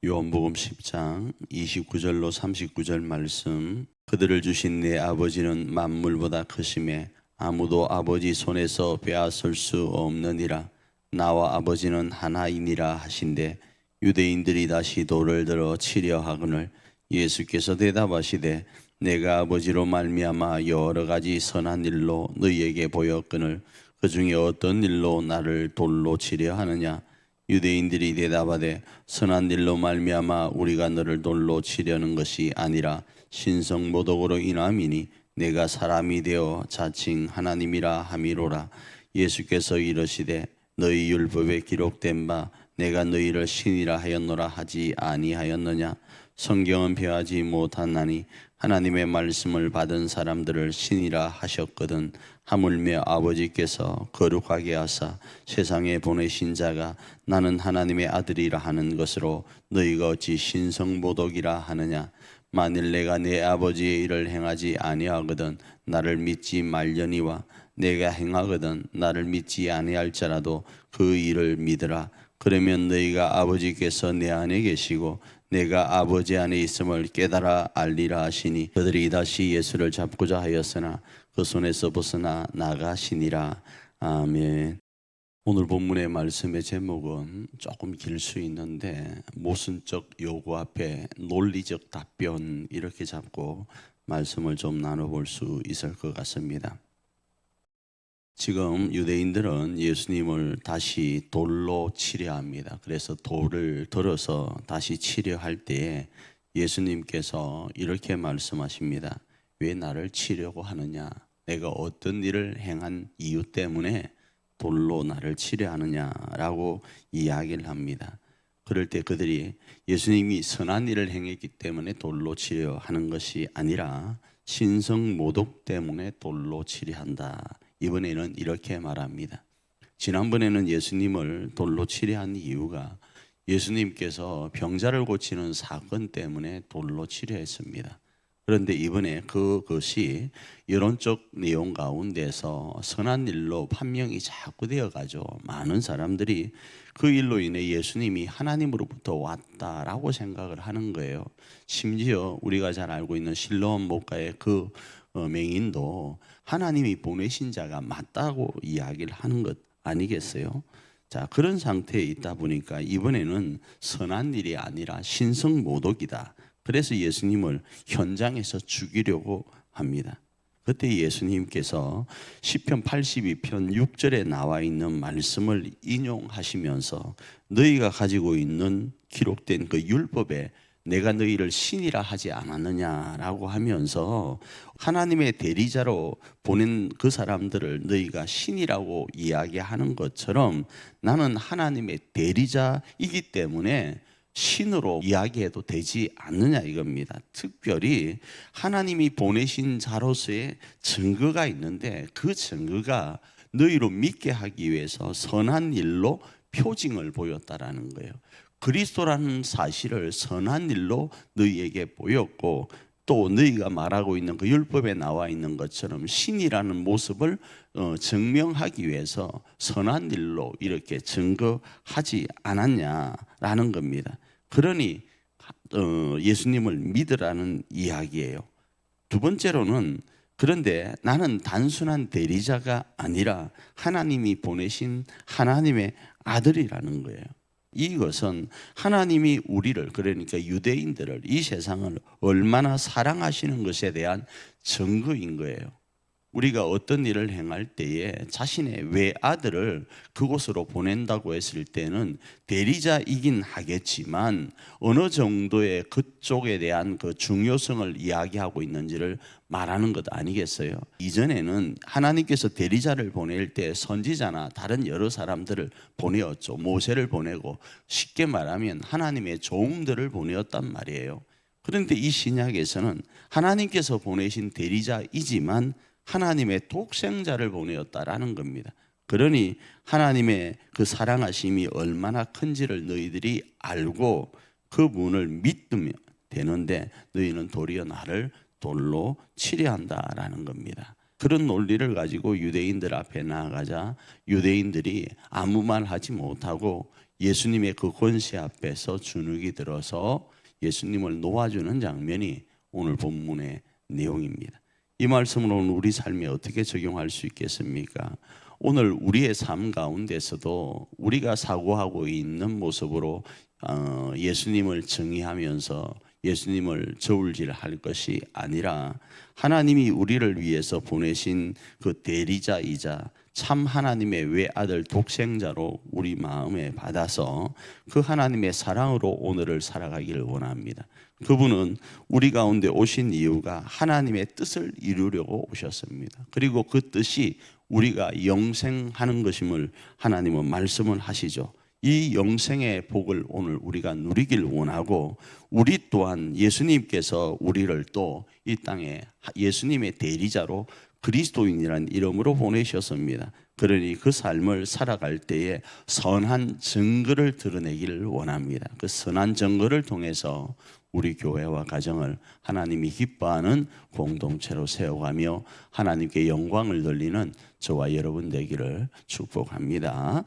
요한복음 10장 29절로 39절 말씀. 그들을 주신 내 아버지는 만물보다 크심에 아무도 아버지 손에서 빼앗을 수 없느니라. 나와 아버지는 하나이니라 하신대 유대인들이 다시 돌을 들어 치려 하거늘 예수께서 대답하시되 내가 아버지로 말미암아 여러 가지 선한 일로 너희에게 보였거늘 그 중에 어떤 일로 나를 돌로 치려 하느냐. 유대인들이 대답하되 선한 일로 말미암아 우리가 너를 돌로 치려는 것이 아니라 신성모독으로 인함이니 내가 사람이 되어 자칭 하나님이라 함이로라. 예수께서 이르시되 너희 율법에 기록된 바 내가 너희를 신이라 하였노라 하지 아니하였느냐. 성경은 폐하지 못하나니 하나님의 말씀을 받은 사람들을 신이라 하셨거든. 하물며 아버지께서 거룩하게 하사 세상에 보내신 자가 나는 하나님의 아들이라 하는 것으로 너희가 어찌 신성모독이라 하느냐. 만일 내가 내 아버지의 일을 행하지 아니하거든 나를 믿지 말려니와 내가 행하거든 나를 믿지 아니할지라도 그 일을 믿으라. 그러면 너희가 아버지께서 내 안에 계시고 내가 아버지 안에 있음을 깨달아 알리라 하시니 그들이 다시 예수를 잡고자 하였으나 그 손에서 벗어나 나가시니라. 아멘. 오늘 본문의 말씀의 제목은 조금 길 수 있는데 모순적 요구 앞에 논리적 답변 이렇게 잡고 말씀을 좀 나눠볼 수 있을 것 같습니다. 지금 유대인들은 예수님을 다시 돌로 치려 합니다. 그래서 돌을 들어서 다시 치려 할 때에 예수님께서 이렇게 말씀하십니다. 왜 나를 치려고 하느냐? 내가 어떤 일을 행한 이유 때문에 돌로 나를 치려 하느냐라고 이야기를 합니다. 그럴 때 그들이 예수님이 선한 일을 행했기 때문에 돌로 치려 하는 것이 아니라 신성모독 때문에 돌로 치려 한다. 이번에는 이렇게 말합니다. 지난번에는 예수님을 돌로 치려 한 이유가 예수님께서 병자를 고치는 사건 때문에 돌로 치려 했습니다. 그런데 이번에 그것이 여론적 내용 가운데서 선한 일로 판명이 자꾸 되어가죠. 많은 사람들이 그 일로 인해 예수님이 하나님으로부터 왔다라고 생각을 하는 거예요. 심지어 우리가 잘 알고 있는 실로암 목가의 그 맹인도 하나님이 보내신 자가 맞다고 이야기를 하는 것 아니겠어요? 자, 그런 상태에 있다 보니까 이번에는 선한 일이 아니라 신성모독이다. 그래서 예수님을 현장에서 죽이려고 합니다. 그때 예수님께서 시편 82편 6절에 나와 있는 말씀을 인용하시면서 너희가 가지고 있는 기록된 그 율법에 내가 너희를 신이라 하지 않았느냐라고 하면서 하나님의 대리자로 보낸 그 사람들을 너희가 신이라고 이야기하는 것처럼 나는 하나님의 대리자이기 때문에 신으로 이야기해도 되지 않느냐 이겁니다. 특별히 하나님이 보내신 자로서의 증거가 있는데 그 증거가 너희로 믿게 하기 위해서 선한 일로 표징을 보였다라는 거예요. 그리스도라는 사실을 선한 일로 너희에게 보였고 또 너희가 말하고 있는 그 율법에 나와 있는 것처럼 신이라는 모습을 증명하기 위해서 선한 일로 이렇게 증거하지 않았냐라는 겁니다. 그러니 예수님을 믿으라는 이야기예요. 두 번째로는 그런데 나는 단순한 대리자가 아니라 하나님이 보내신 하나님의 아들이라는 거예요. 이것은 하나님이 우리를 그러니까 유대인들을 이 세상을 얼마나 사랑하시는 것에 대한 증거인 거예요. 우리가 어떤 일을 행할 때에 자신의 외아들을 그곳으로 보낸다고 했을 때는 대리자이긴 하겠지만 어느 정도의 그쪽에 대한 그 중요성을 이야기하고 있는지를 말하는 것 아니겠어요? 이전에는 하나님께서 대리자를 보낼 때 선지자나 다른 여러 사람들을 보내었죠. 모세를 보내고 쉽게 말하면 하나님의 종들을 보내었단 말이에요. 그런데 이 신약에서는 하나님께서 보내신 대리자이지만 하나님의 독생자를 보내었다라는 겁니다. 그러니 하나님의 그 사랑하심이 얼마나 큰지를 너희들이 알고 그 분을 믿으면 되는데 너희는 도리어 나를 돌로 치려 한다라는 겁니다. 그런 논리를 가지고 유대인들 앞에 나아가자 유대인들이 아무 말 하지 못하고 예수님의 그 권세 앞에서 주눅이 들어서 예수님을 놓아주는 장면이 오늘 본문의 내용입니다. 이 말씀을 오늘 우리 삶에 어떻게 적용할 수 있겠습니까? 오늘 우리의 삶 가운데서도 우리가 사고하고 있는 모습으로 예수님을 정의하면서 예수님을 저울질할 것이 아니라 하나님이 우리를 위해서 보내신 그 대리자이자 참 하나님의 외아들 독생자로 우리 마음에 받아서 그 하나님의 사랑으로 오늘을 살아가기를 원합니다. 그분은 우리 가운데 오신 이유가 하나님의 뜻을 이루려고 오셨습니다. 그리고 그 뜻이 우리가 영생하는 것임을 하나님은 말씀을 하시죠. 이 영생의 복을 오늘 우리가 누리길 원하고, 우리 또한 예수님께서 우리를 또 이 땅에 예수님의 대리자로 그리스도인이라는 이름으로 보내셨습니다. 그러니 그 삶을 살아갈 때에 선한 증거를 드러내기를 원합니다. 그 선한 증거를 통해서 우리 교회와 가정을 하나님이 기뻐하는 공동체로 세워가며 하나님께 영광을 돌리는 저와 여러분 되기를 축복합니다.